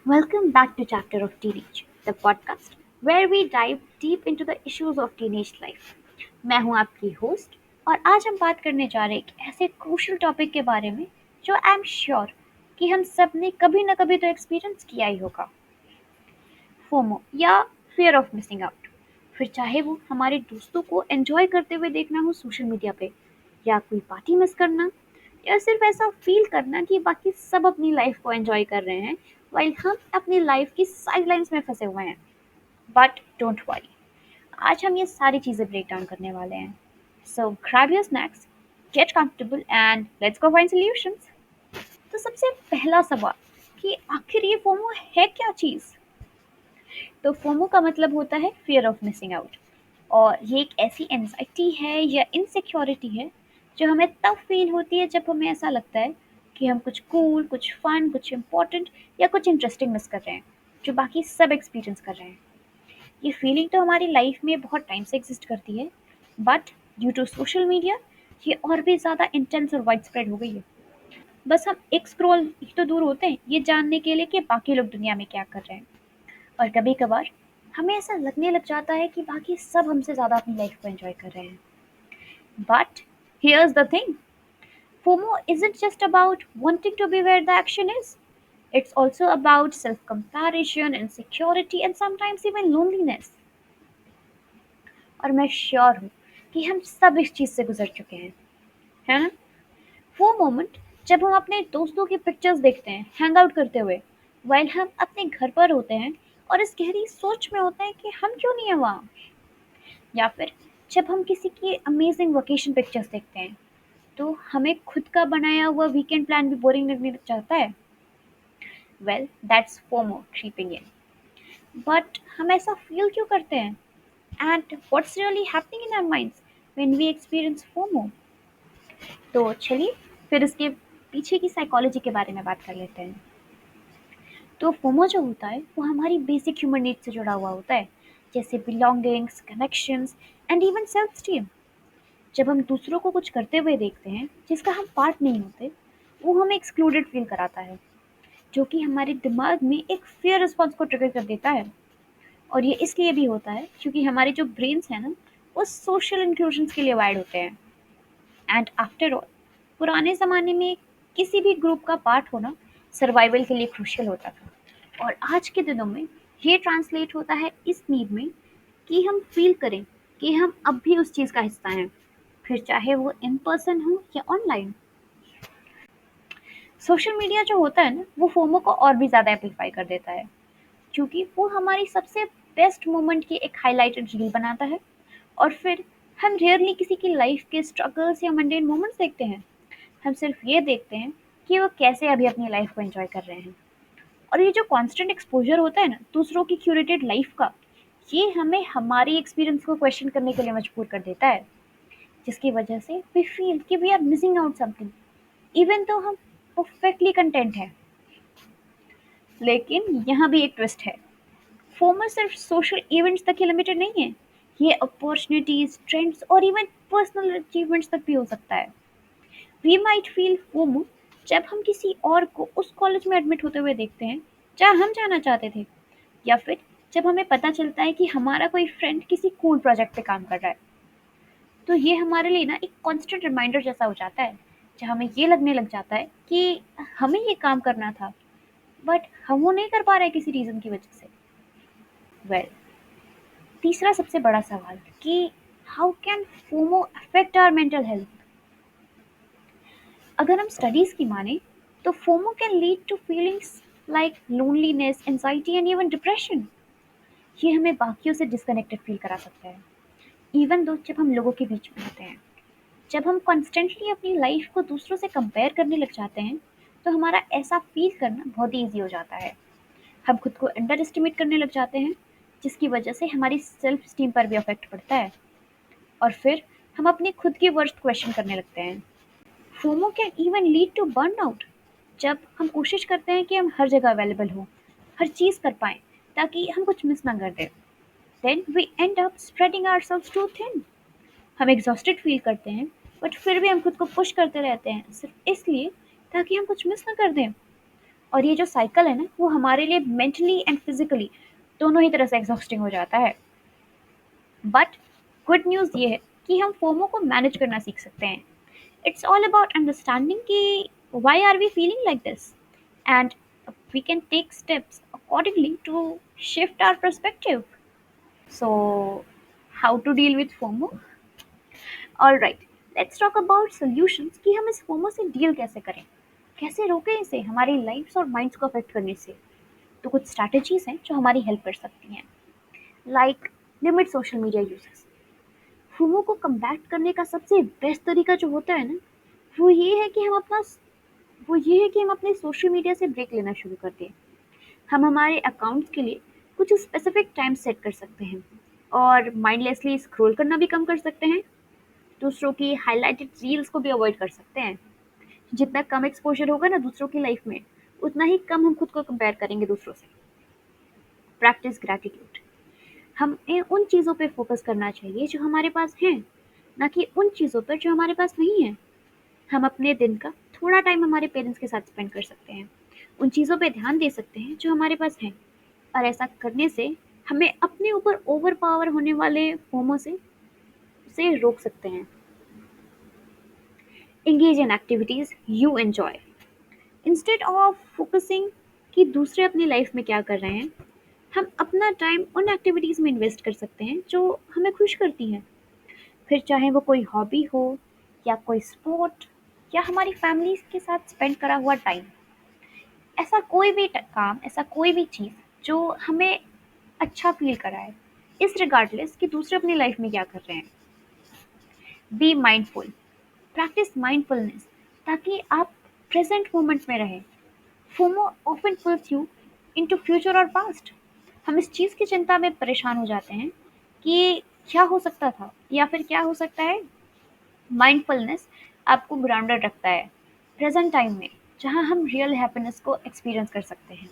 Welcome back to Chapter of Teenage, the podcast where we dive deep into the issues of teenage life. मैं हूं आपकी host और आज हम बात करने जा रहे हैं एक ऐसे क्रूशियल टॉपिक के बारे में जो आई एम श्योर कि हम सब ने कभी ना कभी तो एक्सपीरियंस किया ही होगा। फोमो या फियर ऑफ मिसिंग आउट। फिर चाहे वो हमारे दोस्तों को एंजॉय करते हुए देखना हो सोशल मीडिया पे, या कोई पार्टी मिस करना, या सिर्फ ऐसा फील करना कि बाकी सब अपनी लाइफ को एंजॉय कर रहे हैं while हम अपनी लाइफ की साइडलाइंस में फंसे हुए हैं। बट डोंट वरी, आज हम ये सारी चीजें ब्रेक डाउन करने वाले हैं। सो grab your snacks, get comfortable and let's go find solutions. तो सबसे पहला सवाल कि आखिर ये फोमो है क्या चीज। तो फोमो का मतलब होता है फियर ऑफ मिसिंग आउट, और ये एक ऐसी एंजाइटी है या इनसिक्योरिटी है जो हमें तब फील होती है जब हमें ऐसा लगता है कि हम कुछ कूल, कुछ फन, कुछ इम्पोर्टेंट या कुछ इंटरेस्टिंग मिस कर रहे हैं जो बाकी सब एक्सपीरियंस कर रहे हैं। ये फीलिंग तो हमारी लाइफ में बहुत टाइम से एग्जिस्ट करती है, but due to social media ये और भी ज़्यादा इंटेंस और वाइड स्प्रेड हो गई है। बस हम एक स्क्रॉल ही तो दूर होते हैं ये जानने के लिए कि बाकी लोग दुनिया में क्या कर रहे हैं। और कभी कभार हमें ऐसा लगने लग जाता है कि बाकी सब हमसे ज़्यादा अपनी लाइफ को एंजॉय कर रहे हैं। But here's the thing, FOMO isn't just about wanting to be where the action is. It's also about self comparison, insecurity, and sometimes even loneliness. और मैं श्योर हूँ कि हम सब इस चीज़ से गुजर चुके हैं, है ना? वो मोमेंट जब हम अपने दोस्तों की पिक्चर्स देखते हैं हैंग आउट करते हुए, वाइल हम अपने घर पर होते हैं और इस गहरी सोच में होते हैं कि हम क्यों नहीं है वहाँ। या फिर जब हम किसी की अमेजिंग वेकेशन पिक्चर्स देखते हैं तो हमें खुद का बनाया हुआ वीकेंड प्लान भी बोरिंग लगने लग जाता है। Well, that's FOMO creeping in. But हम ऐसा फील क्यों करते हैं, and what's really happening in our minds when we experience FOMO. तो चलिए फिर इसके पीछे की साइकोलॉजी के बारे में बात कर लेते हैं। तो फोमो जो होता है वो हमारी बेसिक ह्यूमन नीड्स से जुड़ा हुआ होता है, जैसे belongings, connections and even self esteem. जब हम दूसरों को कुछ करते हुए देखते हैं जिसका हम पार्ट नहीं होते, वो हमें एक्सक्लूडेड फील कराता है, जो कि हमारे दिमाग में एक फियर रिस्पॉन्स को ट्रिगर कर देता है। और ये इसलिए भी होता है क्योंकि हमारे जो ब्रेन्स हैं ना, वो सोशल इंक्लूजन्स के लिए वायर्ड होते हैं। एंड आफ्टर ऑल, पुराने ज़माने में किसी भी ग्रुप का पार्ट होना सर्वाइवल के लिए क्रूशियल होता था, और आज के दिनों में ये ट्रांसलेट होता है इस नीड में कि हम फील करें कि हम अब भी उस चीज़ का हिस्सा हैं, फिर चाहे वो इन पर्सन हो या ऑनलाइन। सोशल मीडिया जो होता है ना, वो फोमो को और भी ज़्यादा एम्पलीफाई कर देता है, क्योंकि वो हमारी सबसे बेस्ट मोमेंट की एक हाइलाइटेड रील बनाता है, और फिर हम रेयरली किसी की लाइफ के स्ट्रगल्स या मंडेन मोमेंट्स देखते हैं। हम सिर्फ ये देखते हैं कि वो कैसे अभी अपनी लाइफ को एंजॉय कर रहे हैं। और ये जो कांस्टेंट एक्सपोजर होता है ना दूसरों की क्यूरेटेड लाइफ का, ये हमें हमारी एक्सपीरियंस को क्वेश्चन करने के लिए मजबूर कर देता है, जिसकी वजह से वी फील कि we are missing out something even तो हम परफेक्टली कंटेंट हैं। लेकिन यहाँ भी एक ट्विस्ट है, फोमो सिर्फ सोशल इवेंट्स तक ही लिमिटेड नहीं है। ये अपॉर्चुनिटीज, ट्रेंड्स और इवन पर्सनल अचीवमेंट्स तक भी हो सकता है। वी माइट फील फोमो जब हम किसी और को उस कॉलेज में एडमिट होते हुए देखते हैं जहाँ हम जाना चाहते थे, या फिर जब हमें पता चलता है कि हमारा कोई फ्रेंड किसी कूल प्रोजेक्ट पे काम कर रहा है। तो ये हमारे लिए ना एक कांस्टेंट रिमाइंडर जैसा हो जाता है, जहाँ हमें ये लगने लग जाता है कि हमें ये काम करना था, बट हम वो नहीं कर पा रहे किसी रीज़न की वजह से। वेल, तीसरा सबसे बड़ा सवाल कि how can FOMO affect our mental health. अगर हम स्टडीज की माने तो FOMO can lead to feelings like loneliness, anxiety and even depression. ये हमें बाकियों से डिस्कनेक्टेड फील करा सकता है, इवन दो जब हम लोगों के बीच में होते हैं। जब हम कॉन्स्टेंटली अपनी लाइफ को दूसरों से कंपेयर करने लग जाते हैं तो हमारा ऐसा फील करना बहुत ही ईजी हो जाता है। हम खुद को अंडर एस्टिमेट करने लग जाते हैं, जिसकी वजह से हमारी सेल्फ स्टीम पर भी अफेक्ट पड़ता है, और फिर हम अपनी खुद की वर्स्ट क्वेश्चन करने लगते हैं। FOMO can even lead to burnout, जब हम कोशिश करते हैं कि हम हर जगह अवेलेबल हों, हर चीज़ कर पाएँ ताकि हम कुछ मिस ना कर दें। Then we end up spreading ourselves too thin. हम एग्जॉस्टेड फील करते हैं, बट फिर भी हम खुद को पुश करते रहते हैं सिर्फ इसलिए ताकि हम कुछ मिस ना कर दें। और ये जो साइकिल है ना, वो हमारे लिए मेंटली एंड फिजिकली दोनों ही तरह से एग्जॉस्टिंग हो जाता है। बट गुड न्यूज़ ये है कि हम फोमो को मैनेज करना सीख सकते हैं। इट्स ऑल अबाउट अंडरस्टैंडिंग कि why are we feeling like this, and we can take steps accordingly to shift our perspective. So, how to deal with FOMO? All right, let's talk about solutions कि हम इस FOMO से deal कैसे करें, कैसे रोकें इसे हमारी लाइफ्स और माइंड्स को अफेक्ट करने से। तो कुछ स्ट्रैटेजीज हैं जो हमारी हेल्प कर सकती हैं, like limit social media uses. FOMO को कम्बैट करने का सबसे बेस्ट तरीका जो होता है ना, वो ये है कि हम अपना वो ये है कि हम अपने सोशल मीडिया से ब्रेक लेना शुरू कर दें। हम हमारे अकाउंट्स के लिए कुछ स्पेसिफिक टाइम सेट कर सकते हैं और माइंडलेसली स्क्रॉल करना भी कम कर सकते हैं। दूसरों की हाइलाइटेड रील्स को भी अवॉइड कर सकते हैं। जितना कम एक्सपोजर होगा ना दूसरों की लाइफ में, उतना ही कम हम खुद को कंपेयर करेंगे दूसरों से। Practice gratitude. हमें उन चीज़ों पे फोकस करना चाहिए जो हमारे पास हैं, ना कि उन चीज़ों पर जो हमारे पास नहीं है। हम अपने दिन का थोड़ा टाइम हमारे पेरेंट्स के साथ स्पेंड कर सकते हैं, उन चीज़ों पे ध्यान दे सकते हैं जो हमारे पास हैं, और ऐसा करने से हमें अपने ऊपर ओवर पावर होने वाले फोमो से रोक सकते हैं। Engage in activities you enjoy. Instead of focusing कि दूसरे अपनी लाइफ में क्या कर रहे हैं, हम अपना टाइम उन एक्टिविटीज में इन्वेस्ट कर सकते हैं जो हमें खुश करती हैं। फिर चाहे वो कोई हॉबी हो या कोई स्पोर्ट या हमारी फैमिली के साथ स्पेंड करा हुआ टाइम। ऐसा कोई भी काम, ऐसा कोई भी चीज़ जो हमें अच्छा फील कराए, इस रिगार्डलेस कि दूसरे अपनी लाइफ में क्या कर रहे हैं। Be mindful. प्रैक्टिस माइंडफुलनेस ताकि आप प्रेजेंट मोमेंट में रहें। FOMO often pools you into future और पास्ट। हम इस चीज़ की चिंता में परेशान हो जाते हैं कि क्या हो सकता था या फिर क्या हो सकता है। माइंडफुलनेस आपको ग्राउंडेड रखता है प्रेजेंट टाइम में, जहाँ हम रियल हैप्पीनेस को एक्सपीरियंस कर सकते हैं।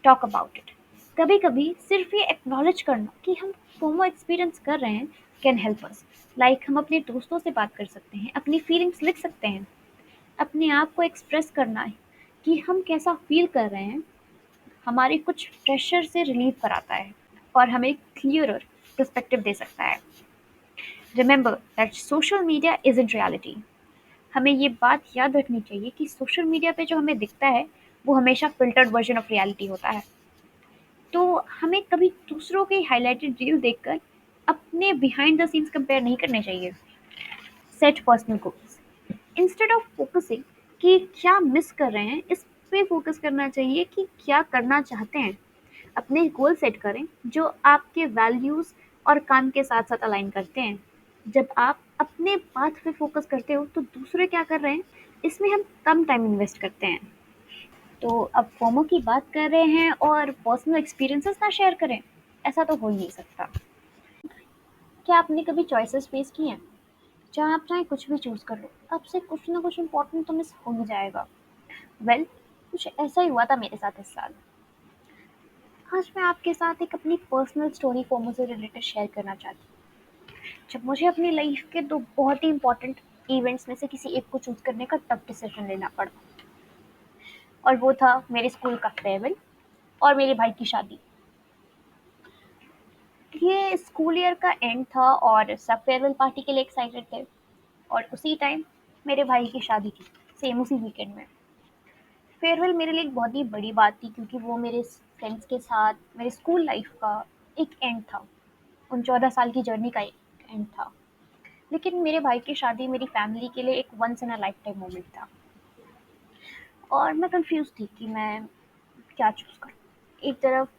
Talk about it. कभी कभी सिर्फ ये एक्नॉलेज करना कि हम फोमो एक्सपीरियंस कर रहे हैं कैन हेल्प अस। लाइक हम अपने दोस्तों से बात कर सकते हैं, अपनी फीलिंग्स लिख सकते हैं, अपने आप को एक्सप्रेस करना है कि हम कैसा फील कर रहे हैं, हमारे कुछ प्रेशर से रिलीव कराता है और हमें क्लियरर पर्सपेक्टिव दे सकता है। Remember that social media is in reality. हमें ये बात याद रखनी चाहिए कि सोशल मीडिया पे जो हमें दिखता है वो हमेशा फिल्टर्ड वर्जन ऑफ रियलिटी होता है। तो हमें कभी दूसरों के हाइलाइटेड रील देखकर अपने बिहाइंड द सीन्स कंपेयर नहीं करने चाहिए। Set personal goals. Instead of focusing कि क्या मिस कर रहे हैं, इस पे फोकस करना चाहिए कि क्या करना चाहते हैं। अपने गोल सेट करें जो आपके वैल्यूज और काम के साथ साथ अलाइन करते हैं। जब आप अपने पाथ पे फोकस करते हो तो दूसरे क्या कर रहे हैं, इसमें हम कम टाइम इन्वेस्ट करते हैं। तो अब फोमो की बात कर रहे हैं और पर्सनल एक्सपीरियंसेस ना शेयर करें, ऐसा तो हो ही नहीं सकता। क्या आपने कभी चॉइसेस फेस की हैं जहाँ आप चाहे कुछ भी चूज कर लो, आपसे कुछ ना कुछ इम्पोर्टेंट तो मिस हो ही जाएगा। वेल, कुछ ऐसा ही हुआ था मेरे साथ इस साल। आज मैं आपके साथ एक अपनी पर्सनल स्टोरी फोमो से रिलेटेड शेयर करना चाहती हूँ। जब मुझे अपनी लाइफ के दो बहुत ही इंपॉर्टेंट इवेंट्स में से किसी एक को चूज करने का टफ डिसीजन लेना पड़ा, और वो था मेरे स्कूल का फेयरवेल और मेरे भाई की शादी। ये स्कूल ईयर का एंड था और सब फेयरवेल पार्टी के लिए एक्साइटेड थे, और उसी टाइम मेरे भाई की शादी थी, सेम उसी वीकेंड में। फेयरवेल मेरे लिए एक बहुत ही बड़ी बात थी क्योंकि वो मेरे फ्रेंड्स के साथ मेरे स्कूल लाइफ का एक एंड था, उन 14 साल की जर्नी का एक एंड था। लेकिन मेरे भाई की शादी मेरी फैमिली के लिए एक once in a lifetime moment था, और मैं कंफ्यूज थी कि मैं क्या चूज़ करूँ। एक तरफ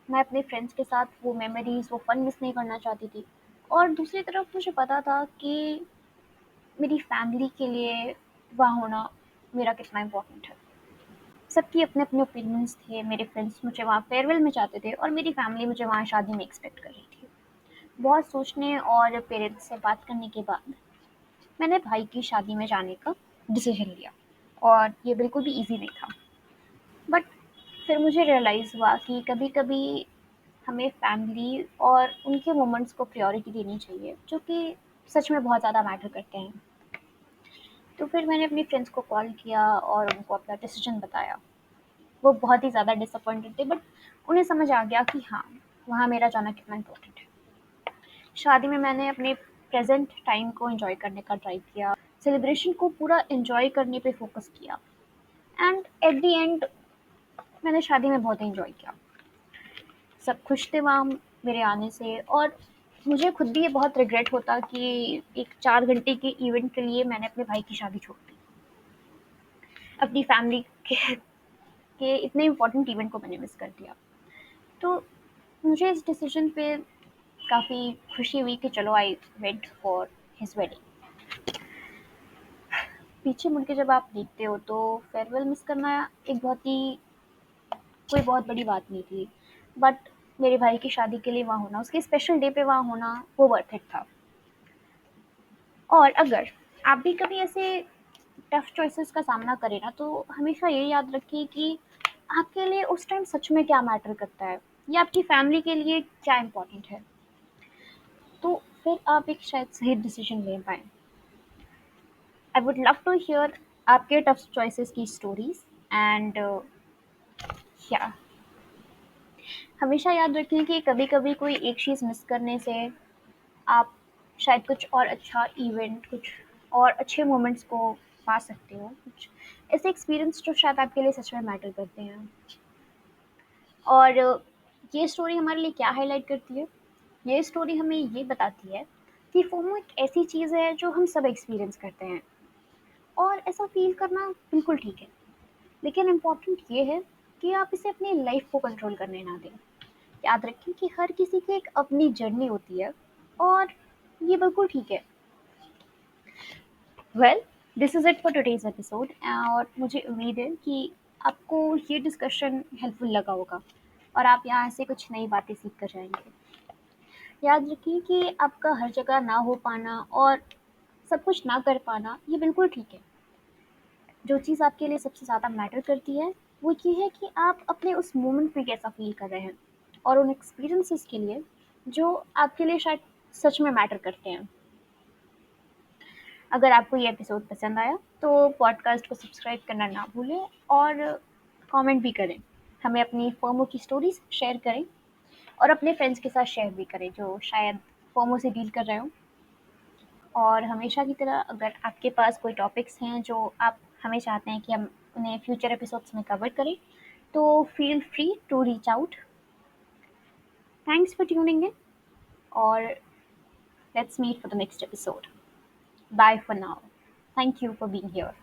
मैं अपने फ्रेंड्स के साथ वो मेमोरीज, वो फन मिस नहीं करना चाहती थी, और दूसरी तरफ मुझे पता था कि मेरी फैमिली के लिए वहाँ होना मेरा कितना इम्पोर्टेंट है। सबकी अपने अपने ओपिनियंस थे। मेरे फ्रेंड्स मुझे वहाँ फेयरवेल में चाहते थे और मेरी फैमिली मुझे वहाँ शादी में एक्सपेक्ट कर रही थी। बहुत सोचने और पेरेंट्स से बात करने के बाद मैंने भाई की शादी में जाने का डिसीजन लिया, और ये बिल्कुल भी ईजी नहीं था। बट फिर मुझे रियलाइज़ हुआ कि कभी कभी हमें फैमिली और उनके मोमेंट्स को प्रायोरिटी देनी चाहिए जो कि सच में बहुत ज़्यादा मैटर करते हैं। तो फिर मैंने अपनी फ्रेंड्स को कॉल किया और उनको अपना डिसीजन बताया। वो बहुत ही ज़्यादा डिसअपॉइंटेड थे, बट उन्हें समझ आ गया कि हाँ, वहाँ मेरा जाना कितना इम्पोर्टेंट है। शादी में मैंने अपने प्रेज़ेंट टाइम को एन्जॉय करने का ट्राई किया, सेलिब्रेशन को पूरा एन्जॉय करने पे फ़ोकस किया, एंड एट द एंड मैंने शादी में बहुत एन्जॉय किया। सब खुश थे वहाँ मेरे आने से, और मुझे खुद भी ये बहुत रिग्रेट होता कि एक 4 घंटे के इवेंट के लिए मैंने अपने भाई की शादी छोड़ दी। अपनी फैमिली के इतने इम्पोर्टेंट इवेंट को मैंने मिस कर दिया। तो मुझे इस डिसीज़न पे काफ़ी खुशी हुई कि चलो I went for his wedding. पीछे मुड़ के जब आप देखते हो तो फेयरवेल मिस करना एक बहुत ही कोई बहुत बड़ी बात नहीं थी। बट मेरे भाई की शादी के लिए वहाँ होना, उसके स्पेशल डे पे वहाँ होना, वो वर्थ इट था। और अगर आप भी कभी ऐसे टफ चॉइसेस का सामना करें ना, तो हमेशा ये याद रखिए कि आपके लिए उस टाइम सच में क्या मैटर करता है, या आपकी फैमिली के लिए क्या इम्पोर्टेंट है। तो फिर आप एक शायद सही डिसीजन ले पाएँ। I would love to hear आपके टफ चॉइसेस की स्टोरीज़, एंड या हमेशा याद रखें कि कभी-कभी कोई एक चीज़ मिस करने से आप शायद कुछ और अच्छा इवेंट, कुछ और अच्छे मोमेंट्स को पा सकते हो। कुछ ऐसे एक्सपीरियंस जो शायद आपके लिए सच में मैटर करते हैं। और ये स्टोरी हमारे लिए क्या हाइलाइट करती है? ये स्टोरी हमें ये बताती है कि फोमो एक ऐसी चीज़ है जो हम सब एक्सपीरियंस करते हैं, और ऐसा फ़ील करना बिल्कुल ठीक है। लेकिन इम्पोर्टेंट ये है कि आप इसे अपनी लाइफ़ को कंट्रोल करने ना दें। याद रखें कि हर किसी की एक अपनी जर्नी होती है, और ये बिल्कुल ठीक है। Well, this is it for today's episode, और मुझे उम्मीद है कि आपको ये डिस्कशन हेल्पफुल लगा होगा, और आप यहाँ से कुछ नई बातें सीख कर जाएँगे। याद रखिए कि आपका हर जगह ना हो पाना और सब कुछ ना कर पाना, ये बिल्कुल ठीक है। जो चीज़ आपके लिए सबसे ज़्यादा मैटर करती है, वो ये है कि आप अपने उस मोमेंट में कैसा फ़ील कर रहे हैं, और उन एक्सपीरियंसेस के लिए जो आपके लिए शायद सच में मैटर करते हैं। अगर आपको ये एपिसोड पसंद आया तो पॉडकास्ट को सब्सक्राइब करना ना भूलें, और कमेंट भी करें। हमें अपनी फोमो की स्टोरीज शेयर करें, और अपने फ्रेंड्स के साथ शेयर भी करें जो शायद फोमो से डील कर रहे हो। और हमेशा की तरह अगर आपके पास कोई टॉपिक्स हैं जो आप हमें चाहते हैं कि हम उन्हें फ्यूचर एपिसोड्स में कवर करें, तो feel free to reach out. Thanks for tuning in, और let's meet for the next episode. Bye for now. Thank you for being here.